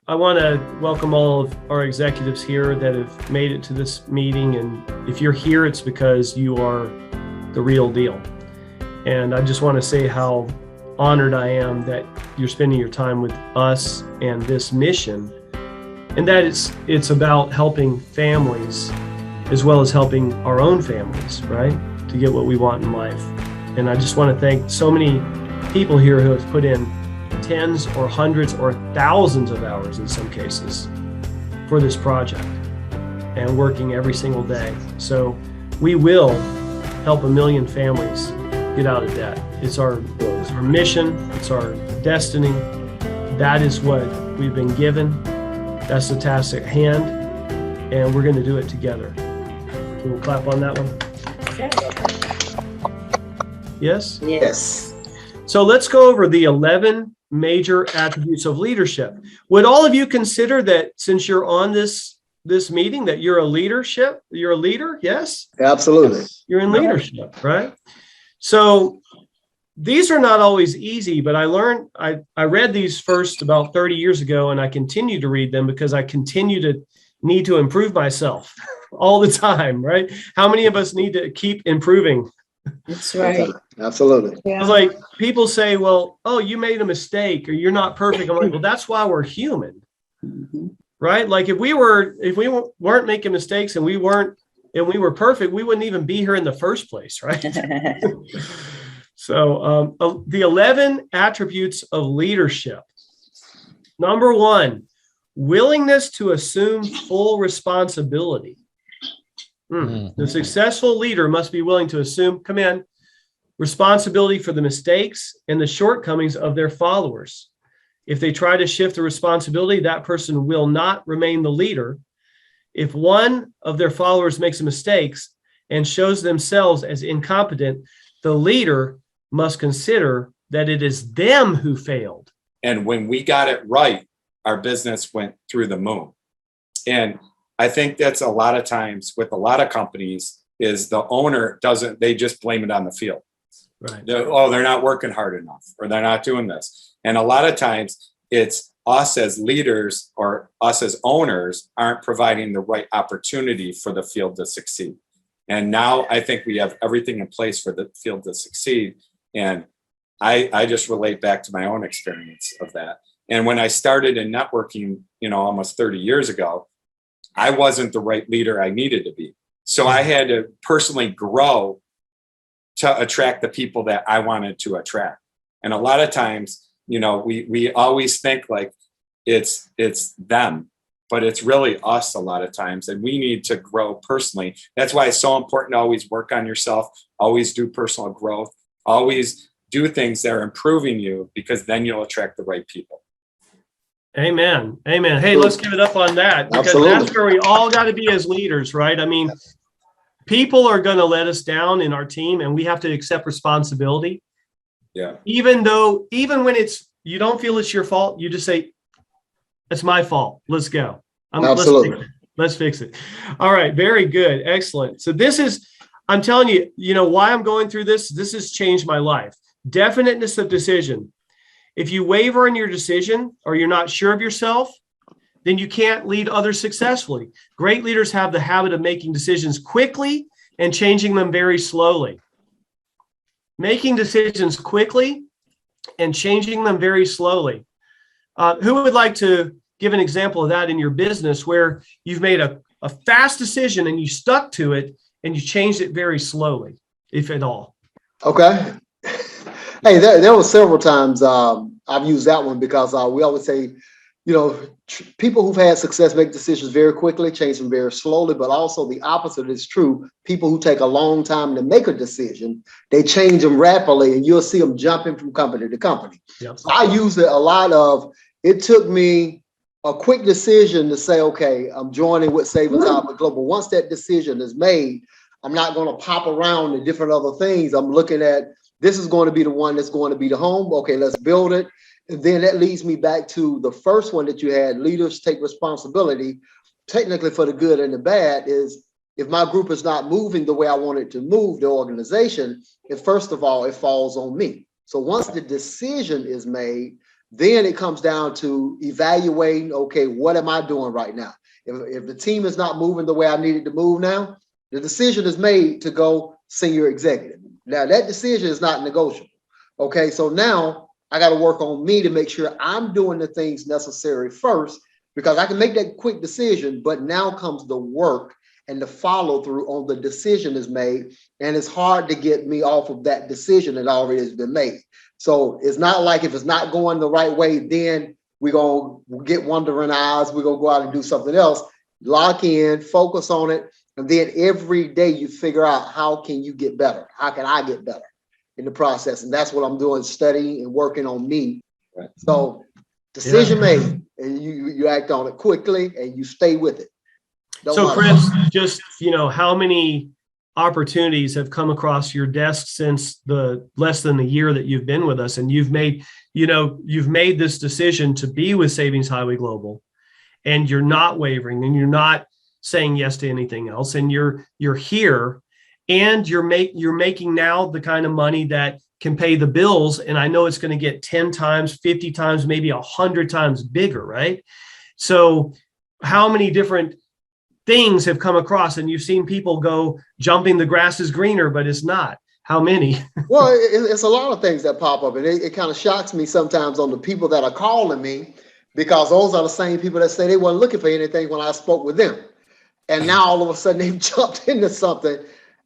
I want to welcome all of our executives here that have made it to this meeting. And if you're here, it's because you are the real deal. And I just want to say how honored I am that you're spending your time with us and this mission, and that it's about helping families as well as helping our own families, right? To get what we want in life. And I just want to thank so many people here who have put in tens or hundreds or thousands of hours in some cases for this project and working every single day. So we will help 1 million families get out of debt. It's our mission, it's our destiny. That is what we've been given. That's the task at hand, and we're going to do it together. We'll clap on that one. Yes? Yes. So let's go over the 11 major attributes of leadership. Would all of you consider that since you're on this meeting that you're a leader? Yes? Absolutely. You're in leadership, right? So these are not always easy, but I read these first about 30 years ago, and I continue to read them because I continue to need to improve myself all the time, right? How many of us need to keep improving? That's right. Absolutely. Yeah. It's like people say, well, oh, you made a mistake or you're not perfect. I'm like, well, that's why we're human, right? Like if we weren't making mistakes and we were perfect, we wouldn't even be here in the first place, right? So the 11 attributes of leadership. Number 1, willingness to assume full responsibility. The successful leader must be willing to assume, responsibility for the mistakes and the shortcomings of their followers. If they try to shift the responsibility, that person will not remain the leader. If one of their followers makes mistakes and shows themselves as incompetent, the leader must consider that it is them who failed. And when we got it right, our business went through the moon. And I think that's a lot of times with a lot of companies is the owner they just blame it on the field. Right. They're not working hard enough, or they're not doing this. And a lot of times it's us as leaders or us as owners aren't providing the right opportunity for the field to succeed. And now I think we have everything in place for the field to succeed. And I just relate back to my own experience of that. And when I started in networking, almost 30 years ago, I wasn't the right leader I needed to be. So I had to personally grow to attract the people that I wanted to attract. And a lot of times, we always think like it's them, but it's really us a lot of times. And we need to grow personally. That's why it's so important to always work on yourself, always do personal growth, always do things that are improving you, because then you'll attract the right people. Amen. Amen. Hey, let's give it up on that, because that's where we all got to be as leaders, right? I mean, people are going to let us down in our team, and we have to accept responsibility. Yeah. Even when you don't feel it's your fault, you just say, it's my fault. Let's go. Absolutely. Let's fix it. All right. Very good. Excellent. So I'm telling you, why I'm going through this. This has changed my life. Definiteness of decision. If you waver in your decision or you're not sure of yourself, then you can't lead others successfully. Great leaders have the habit of making decisions quickly and changing them very slowly. Making decisions quickly and changing them very slowly. Who would like to give an example of that in your business where you've made a fast decision and you stuck to it and you changed it very slowly, if at all? Okay. Hey, there were several times I've used that one because we always say, people who've had success make decisions very quickly, change them very slowly, but also the opposite is true. People who take a long time to make a decision, they change them rapidly, and you'll see them jumping from company to company. Yep. So I use it a lot of, it took me a quick decision to say, okay, I'm joining with Savings Outlet Global. Once that decision is made, I'm not going to pop around to different other things. I'm looking at, this is going to be the one that's going to be the home. Okay, let's build it. And then that leads me back to the first one that you had, leaders take responsibility, technically for the good and the bad, is if my group is not moving the way I want it to move, the organization, first of all, it falls on me. So once the decision is made, Then it comes down to evaluating, okay, what am I doing right now? If the team is not moving the way I need it to move now, the decision is made to go senior executive. Now that decision is not negotiable. Okay, so now I got to work on me to make sure I'm doing the things necessary first, because I can make that quick decision, but now comes the work and the follow through on the decision is made. And it's hard to get me off of that decision that already has been made. So it's not like if it's not going the right way, then we're going to get wandering eyes. We're going to go out and do something else. Lock in, focus on it. And then every day you figure out, how can you get better? How can I get better in the process? And that's what I'm doing, studying and working on me. Right. So decision made, and you act on it quickly and you stay with it. So Chris, just, how many opportunities have come across your desk since the less than a year that you've been with us, and you've made this decision to be with Savings Highway Global, and you're not wavering, and you're not saying yes to anything else, and you're here, and you're making now the kind of money that can pay the bills. And I know it's going to get 10 times, 50 times, maybe 100 times bigger, right? So how many different things have come across, and you've seen people go jumping, the grass is greener, but it's not. How many? Well, it's a lot of things that pop up, and it kind of shocks me sometimes on the people that are calling me, because those are the same people that say they weren't looking for anything when I spoke with them. And now all of a sudden they've jumped into something,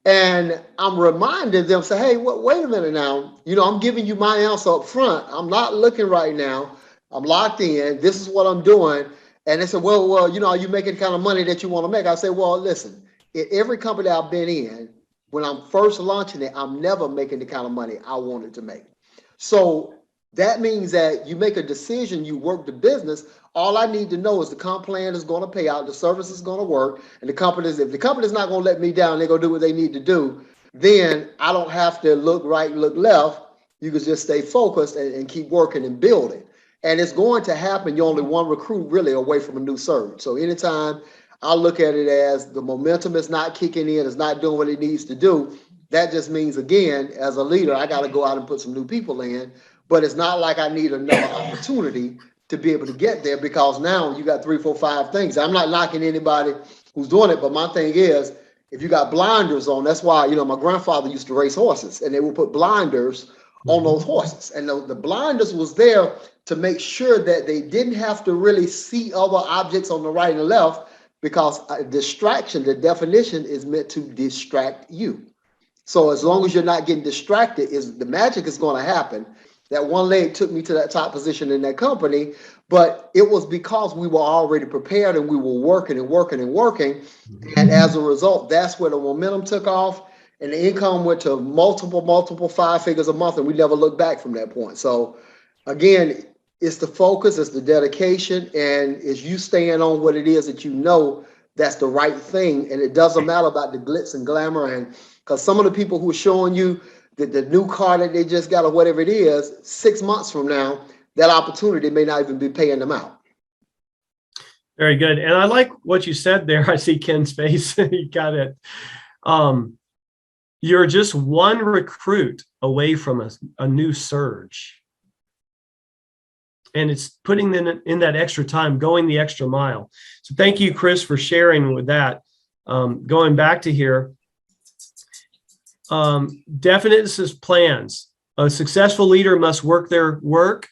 and I'm reminding them, say, hey, wait a minute now. I'm giving you my answer up front. I'm not looking right now. I'm locked in. This is what I'm doing. And they said, well, are you making the kind of money that you want to make? I said, well, listen, in every company I've been in, when I'm first launching it, I'm never making the kind of money I wanted to make. So that means that you make a decision, you work the business. All I need to know is the comp plan is going to pay out, the service is going to work, and if the company's not going to let me down, they're going to do what they need to do, then I don't have to look right, look left. You can just stay focused and keep working and building. And it's going to happen. You're only one recruit really away from a new surge. So anytime I look at it as the momentum is not kicking in, it's not doing what it needs to do, that just means, again, as a leader, I got to go out and put some new people in. But it's not like I need another opportunity to be able to get there, because now you got 3, 4, 5 things. I'm not knocking anybody who's doing it, but my thing is, if you got blinders on, that's why, my grandfather used to race horses, and they would put blinders on those horses. And the blinders was there to make sure that they didn't have to really see other objects on the right and left, because a distraction, the definition is meant to distract you. So as long as you're not getting distracted, the magic is going to happen. That one leg took me to that top position in that company, but it was because we were already prepared and we were working and working and working. And as a result, that's where the momentum took off, and the income went to multiple 5 figures a month, and we never looked back from that point. So again, it's the focus, it's the dedication, and it's you staying on what it is that that's the right thing. And it doesn't matter about the glitz and glamour, and because some of the people who are showing you the new car that they just got or whatever it is, 6 months from now, that opportunity may not even be paying them out. Very good. And I like what you said there. I see Ken's face. You got it. You're just one recruit away from a new surge. And it's putting in that extra time, going the extra mile. So thank you, Chris, for sharing with that. Going back to here, definite plans. A successful leader must work their work,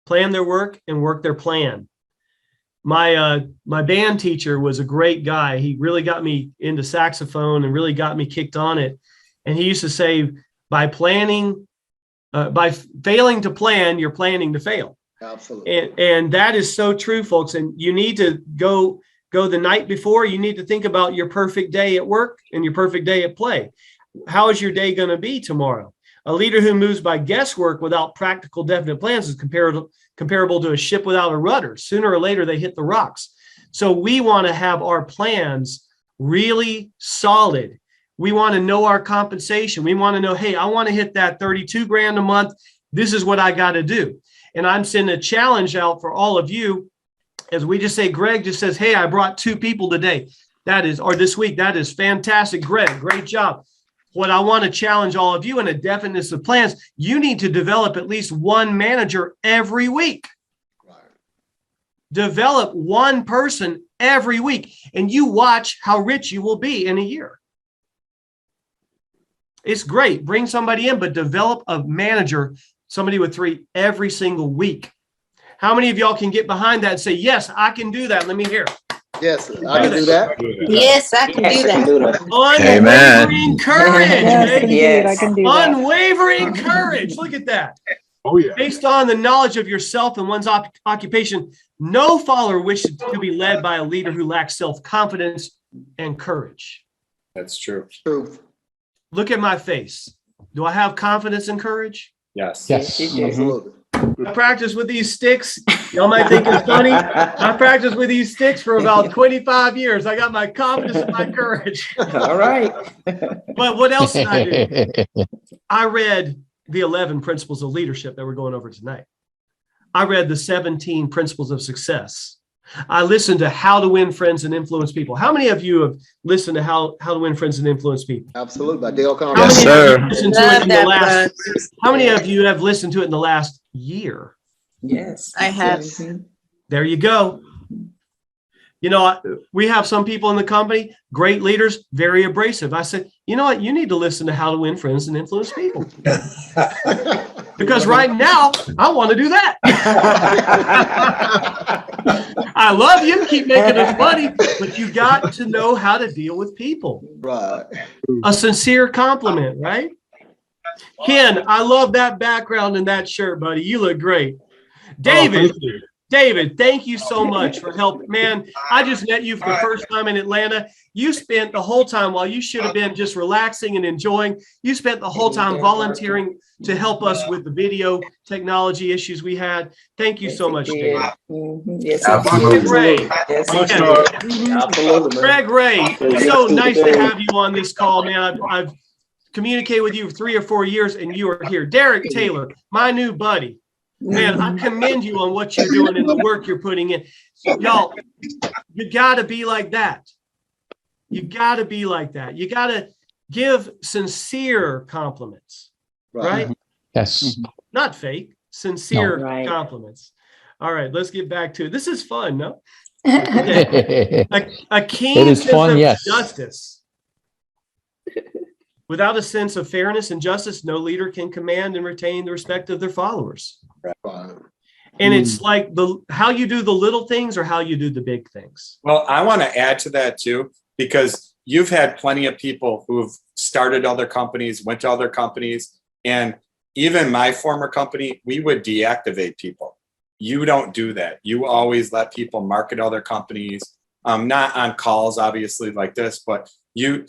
plan their work, and work their plan. My band teacher was a great guy. He really got me into saxophone and really got me kicked on it. And he used to say, by failing to plan, you're planning to fail. Absolutely. And that is so true, folks. And you need to go the night before. You need to think about your perfect day at work and your perfect day at play. How is your day going to be tomorrow? A leader who moves by guesswork without practical, definite plans is comparable to a ship without a rudder. Sooner or later, they hit the rocks. So we want to have our plans really solid. We want to know our compensation. We want to know, hey, I want to hit that 32 grand a month. This is what I got to do. And I'm sending a challenge out for all of you, as we just say, Greg just says, hey, I brought 2 people today. Or this week. That is fantastic. Greg, great job. what I want to challenge all of you in a definiteness of plans, you need to develop at least one manager every week. Develop one person every week, and you watch how rich you will be in a year. It's great. Bring somebody in, but develop a manager, somebody with 3 every single week. How many of y'all can get behind that and say, yes, I can do that? Let me hear. Yes, I can do that. Yes, I can do that. Unwavering courage. Yes, baby. indeed, I can do that. Unwavering courage. Look at that. Oh, yeah. Based on the knowledge of yourself and one's occupation, no follower wishes to be led by a leader who lacks self-confidence and courage. That's true. Truth. Look at my face. Do I have confidence and courage? Yes. Yes, you do. Absolutely. I practice with these sticks. Y'all might think it's funny. I practiced with these sticks for about 25 years. I got my confidence and my courage. All right. But what else did I do? I read the 11 principles of leadership that we're going over tonight. I read the 17 principles of success. I listened to How to Win Friends and Influence People. How many of you have listened to How to Win Friends and Influence People? Absolutely. By Dale Carnegie. Yes, sir. How many of you have listened to it in the last year? Yes, I have. There you go. You know, we have some people in the company, great leaders, very abrasive. I said, you know what? You need to listen to How to Win Friends and Influence People. Because right now, I want to do that. I love you. Keep making us money. But you got to know how to deal with people. Right. A sincere compliment, right? Ken, I love that background in that shirt, buddy. You look great. David, David, thank you so much for helping. Man, I just met you for the first time in Atlanta. You spent the whole time, while you should have been just relaxing and enjoying, you spent the whole time volunteering to help us with the video technology issues we had. Thank you so much, David. Yes, Greg Ray. Yes, Absolutely. Greg Ray, it's so nice to have you on this call, man. I've communicated with you for 3 or 4 years, and you are here. Derek Taylor, my new buddy. Man, I commend you on what you're doing and the work you're putting in. Y'all, you got to be like that. You got to be like that. You got to give sincere compliments, right? Yes. Not fake, sincere No. Right. compliments. All right, let's get back to it. This is fun, no? Okay. A keen It is sense fun, of yes. justice. Without a sense of fairness and justice, no leader can command and retain the respect of their followers. Right. And it's like how you do the little things or how you do the big things. Well, I want to add to that too, because you've had plenty of people who've started other companies, went to other companies, and even my former company, we would deactivate people. You don't do that. You always let people market other companies, not on calls, obviously, like this, but you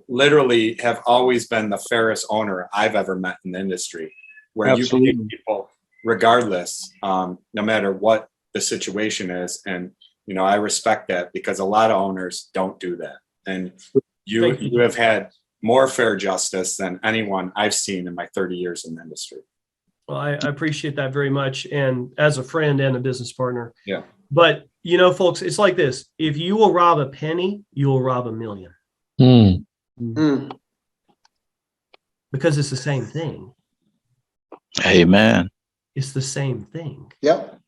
literally have always been the fairest owner I've ever met in the industry, where Absolutely. you pay people regardless, no matter what the situation is. And, you know, I respect that because a lot of owners don't do that. And you have had more fair justice than anyone I've seen in my 30 years in the industry. Well, I appreciate that very much. And as a friend and a business partner. Yeah. But, you know, folks, it's like this. If you will rob a penny, you will rob a million. Because it's the same thing. Amen. It's the same thing. Yep.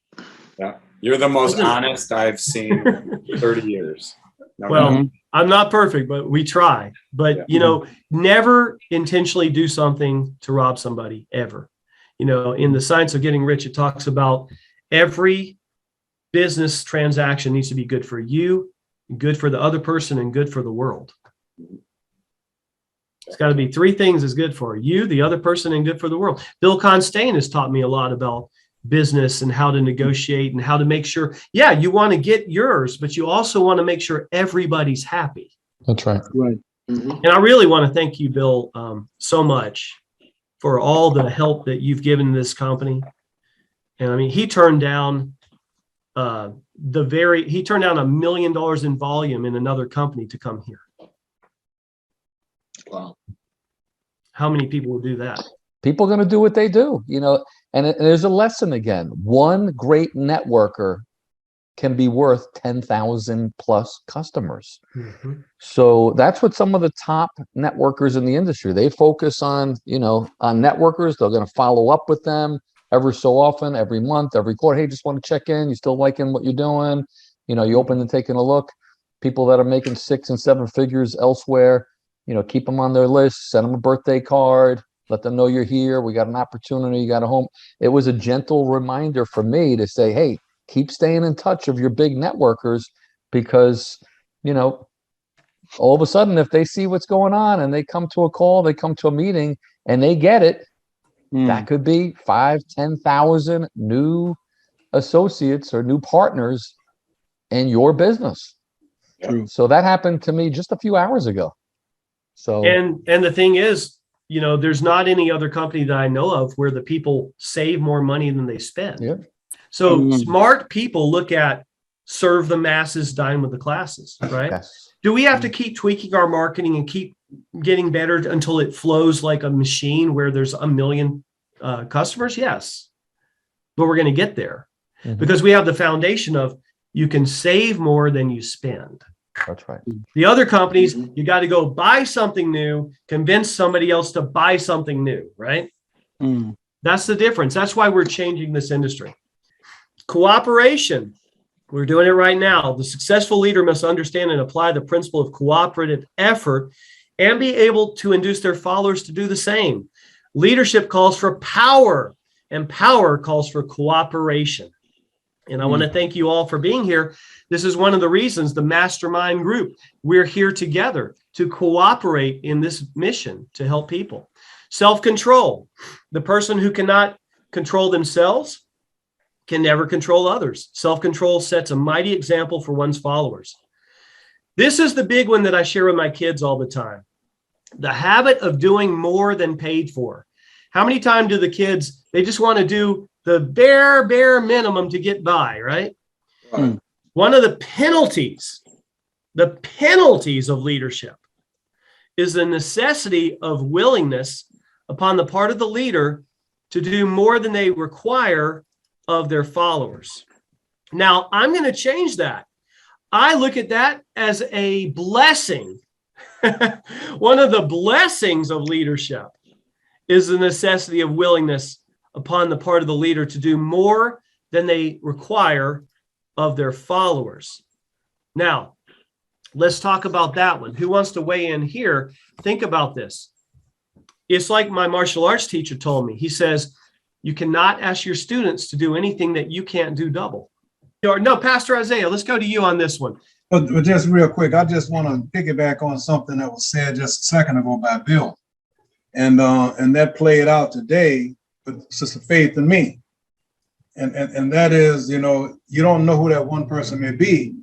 Yeah. You're the most honest I've seen in 30 years. No, Well, no. I'm not perfect, but we try. But, Yeah. you know, never intentionally do something to rob somebody ever. You know, in the Science of Getting Rich, it talks about every business transaction needs to be good for you, good for the other person, and good for the world. It's got to be 3 things is good for you, the other person, and good for the world. Bill Constane has taught me a lot about business and how to negotiate and how to make sure, yeah, you want to get yours, but you also want to make sure everybody's happy. That's right. Mhm. And I really want to thank you, Bill, so much for all the help that you've given this company. And I mean, he turned down $1 million in volume in another company to come here. Wow. How many people will do that? People are going to do what they do, you know, and there's a lesson again. One great networker can be worth 10,000 plus customers. Mhm. So that's what some of the top networkers in the industry, they focus on, on networkers. They're going to follow up with them every so often, every month, every quarter. Hey, just want to check in. You still liking what you're doing? You open to taking a look. People that are making 6 and 7 figures elsewhere, keep them on their list, send them a birthday card, let them know you're here. We got an opportunity. You got a home. It was a gentle reminder for me to say, hey, keep staying in touch of your big networkers, because, all of a sudden, if they see what's going on and they come to a call, they come to a meeting and they get it, that could be 5,000-10,000 new associates or new partners in your business. True. So that happened to me just a few hours ago. So, And the thing is, there's not any other company that I know of where the people save more money than they spend. yeah. So smart people look at serve the masses, dine with the classes, right? Yes. Do we have to keep tweaking our marketing and keep getting better until it flows like a machine where there's a million customers? Yes, but we're going to get there because we have the foundation of you can save more than you spend. That's right. The other companies, you got to go buy something new, convince somebody else to buy something new, right? That's the difference. That's why we're changing this industry. Cooperation. We're doing it right now. The successful leader must understand and apply the principle of cooperative effort and be able to induce their followers to do the same. Leadership calls for power, and power calls for cooperation. And I want to thank you all for being here. This is one of the reasons the mastermind group, we're here together to cooperate in this mission to help people. Self-control. The person who cannot control themselves can never control others. Self-control sets a mighty example for one's followers. This is the big one that I share with my kids all the time. The habit of doing more than paid for. How many times do the kids, they just want to do the bare minimum to get by, right? One of the penalties of leadership is the necessity of willingness upon the part of the leader to do more than they require of their followers. Now, I'm going to change that. I look at that as a blessing. One of the blessings of leadership is the necessity of willingness upon the part of the leader to do more than they require of their followers. Now, let's talk about that one. Who wants to weigh in here? Think about this. It's like my martial arts teacher told me. He says, you cannot ask your students to do anything that you can't do double. No, Pastor Isaiah, let's go to you on this one. But just real quick, I just want to piggyback on something that was said just a second ago by Bill. And that played out today with Sister Faith and me. And that is, you don't know who that one person may be.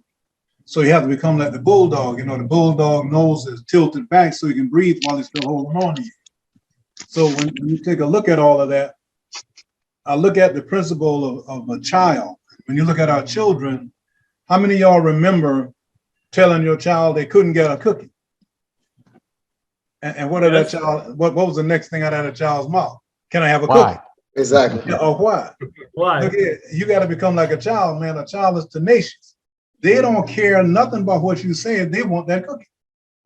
So you have to become like the bulldog. The bulldog nose is tilted back so you can breathe while he's still holding on to you. So when you take a look at all of that, I look at the principle of a child. When you look at our children, how many of y'all remember telling your child they couldn't get a cookie? And what did that child, what was the next thing out of that child's mouth? Can I have a cookie? Exactly. Yeah, or why? Why? Look here, you got to become like a child, man. A child is tenacious. They don't care nothing about what you say. They want that cookie.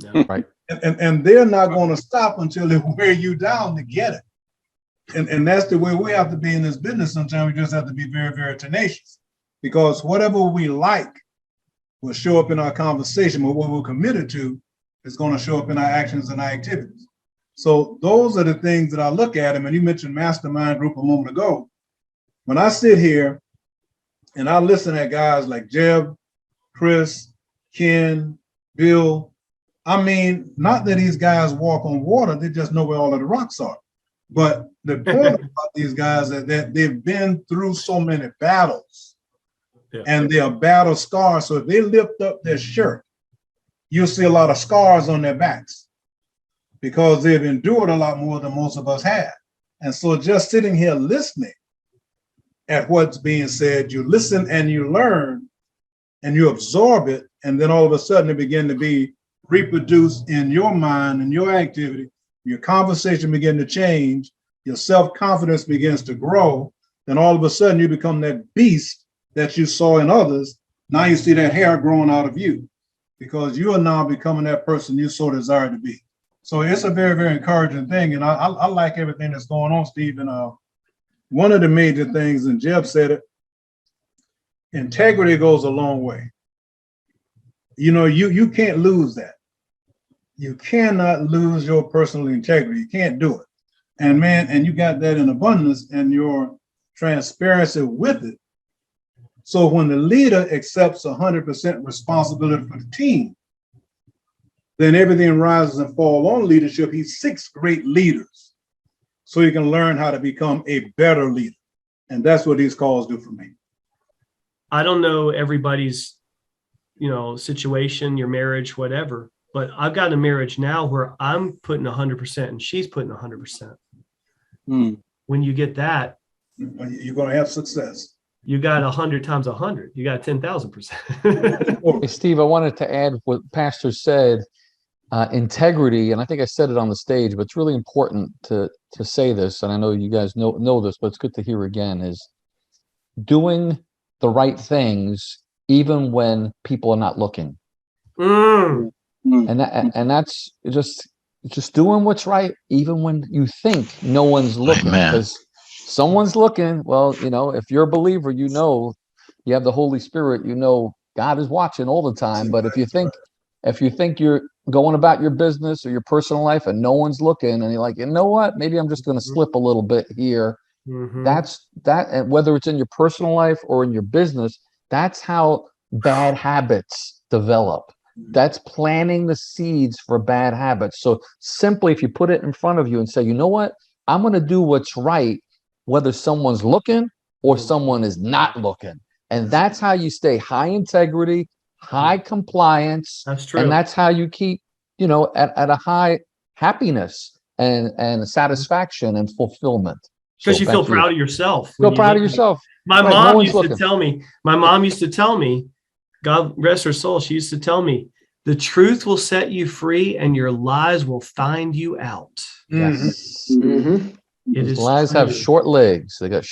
Yeah. Right. And they're not going to stop until they wear you down to get it. And that's the way we have to be in this business. Sometimes we just have to be very, very tenacious, because whatever we like will show up in our conversation, but what we're committed to is going to show up in our actions and our activities. So those are the things that I look at. And you mentioned mastermind group a moment ago. When I sit here and I listen at guys like Jeb, Chris, Ken, Bill, I mean, not that these guys walk on water, they just know where all of the rocks are. But the point about these guys is that they've been through so many battles, and they are battle scars. So if they lift up their shirt, you'll see a lot of scars on their backs because they've endured a lot more than most of us have. And so just sitting here listening at what's being said, you listen and you learn and you absorb it. And then all of a sudden it begin to be reproduced in your mind and your activity. Your conversation begin to change. Your self-confidence begins to grow. Then all of a sudden you become that beast that you saw in others. Now you see that hair growing out of you because you are now becoming that person you so desire to be. So it's a very, very encouraging thing. And I like everything that's going on, Steve. And one of the major things, and Jeb said it, integrity goes a long way. You know, you can't lose that. You cannot lose your personal integrity. You can't do it. And man, and you got that in abundance and your transparency with it. So when the leader accepts 100% responsibility for the team, then everything rises and falls on leadership. He's 6 great leaders. So you can learn how to become a better leader. And that's what these calls do for me. I don't know everybody's, situation, your marriage, whatever, but I've got a marriage now where I'm putting 100% and she's putting 100%. When you get that, you're going to have success. You got 100 times 100. You got 10,000%. Hey, Steve, I wanted to add what Pastor said, integrity, and I think I said it on the stage, but it's really important to say this, and I know you guys know this, but it's good to hear again, is doing the right things even when people are not looking. And that's just doing what's right even when you think no one's looking. Because someone's looking. Well, if you're a believer, you have the Holy Spirit, God is watching all the time. But if you think you're going about your business or your personal life and no one's looking, and you're like, you know what, maybe I'm just going to slip a little bit here. That's that. And whether it's in your personal life or in your business, that's how bad habits develop. That's planting the seeds for bad habits. So simply, if you put it in front of you and say, you know what, I'm going to do what's right, whether someone's looking or someone is not looking. And that's how you stay high integrity, high compliance. That's true. And that's how you keep, at a high happiness and satisfaction and fulfillment. Because you feel proud of yourself. Feel proud of yourself. My mom used to tell me, God rest her soul, she used to tell me, the truth will set you free and your lies will find you out. Yes. Lies have short legs. They got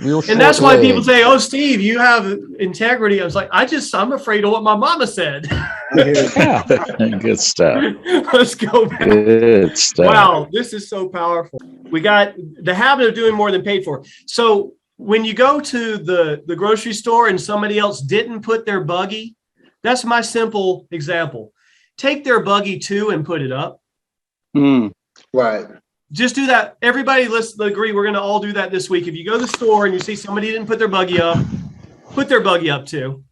real short and that's why legs. people say, oh, Steve, you have integrity. I was like, I'm afraid of what my mama said. Yeah. Good stuff. Let's go back. Good stuff. Wow, this is so powerful. We got the habit of doing more than paid for. So when you go to the grocery store and somebody else didn't put their buggy, that's my simple example. Take their buggy too and put it up. Right. Just do that. Everybody, let's agree. We're going to all do that this week. If you go to the store and you see somebody didn't put their buggy up, put their buggy up too.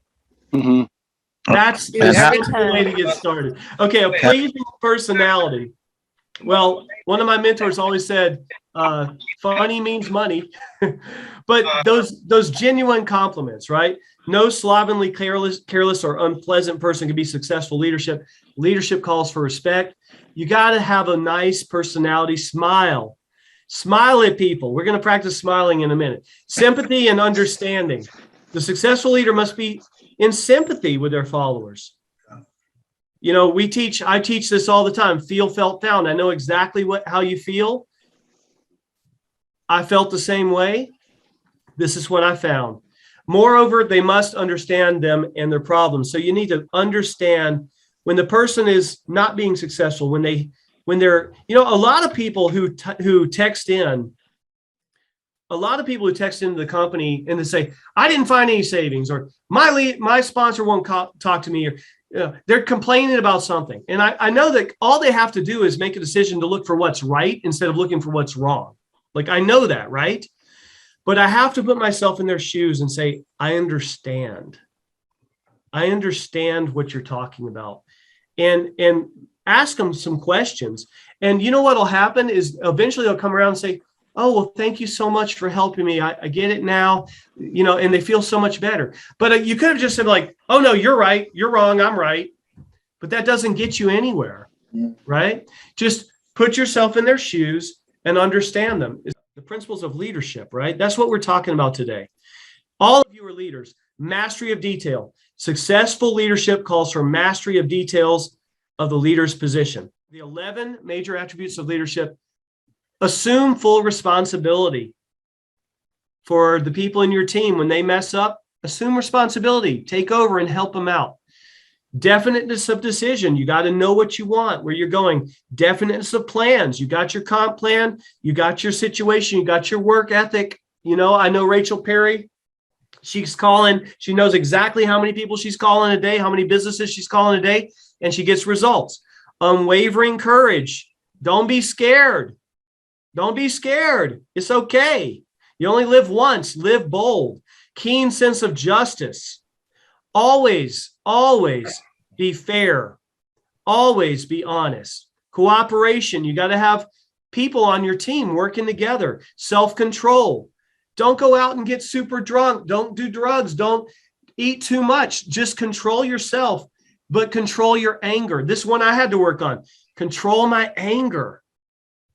That's the way to get started. Okay, a pleasing personality. Well, one of my mentors always said, funny means money. But those genuine compliments, right? No slovenly, careless, or unpleasant person can be successful leadership. Leadership calls for respect. You got to have a nice personality. Smile at people. We're going to practice smiling in a minute. Sympathy and understanding. The successful leader must be in sympathy with their followers. I teach this all the time. Feel, felt, found. I know exactly how you feel. I felt the same way. This is what I found. Moreover, they must understand them and their problems. So you need to understand when the person is not being successful, when they're, a lot of people who text into the company and they say, I didn't find any savings, or my sponsor won't talk to me, or they're complaining about something. And I know that all they have to do is make a decision to look for what's right instead of looking for what's wrong. Like, I know that, right? But I have to put myself in their shoes and say, I understand what you're talking about, and ask them some questions. And you know what will happen is eventually they'll come around and say, oh, well, thank you so much for helping me. I get it now, and they feel so much better. But you could have just said like, oh, no, you're right. You're wrong. I'm right. But that doesn't get you anywhere, right? Just put yourself in their shoes and understand them. The principles of leadership, right? That's what we're talking about today. All of you are leaders. Mastery of detail. Successful leadership calls for mastery of details of the leader's position. The 11 major attributes of leadership: assume full responsibility for the people in your team. When they mess up, assume responsibility, take over and help them out. Definiteness of decision. You got to know what you want, where you're going. Definiteness of plans. You got your comp plan. You got your situation. You got your work ethic. You know, I know Rachel Perry. She's calling. She knows exactly how many people she's calling a day, how many businesses she's calling a day, and she gets results. Unwavering courage. Don't be scared. Don't be scared. It's okay. You only live once. Live bold. Keen sense of justice. Always, always be fair. Always be honest. Cooperation. You got to have people on your team working together. Self-control. Don't go out and get super drunk. Don't do drugs. Don't eat too much. Just control yourself, but control your anger. This one I had to work on. Control my anger.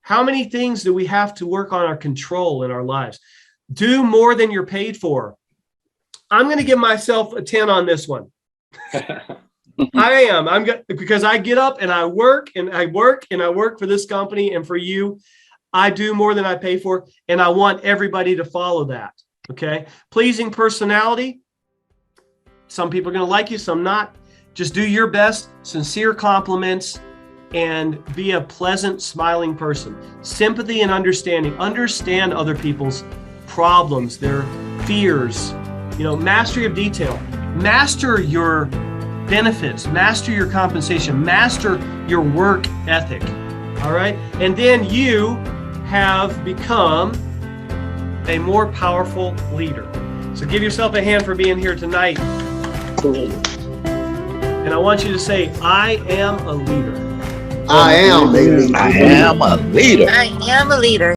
How many things do we have to work on our control in our lives? Do more than you're paid for. I'm going to give myself a 10 on this one. I am. Because I get up and I work and I work and I work for this company and for you. I do more than I pay for, and I want everybody to follow that. Okay. Pleasing personality. Some people are going to like you, some not. Just do your best, sincere compliments, and be a pleasant, smiling person. Sympathy and understanding. Understand other people's problems, their fears. You know, mastery of detail. Master your benefits. Master your compensation. Master your work ethic. All right. And then you have become a more powerful leader. So give yourself a hand for being here tonight. And I want you to say, I am a leader. I am a leader. I am a leader. I am a leader.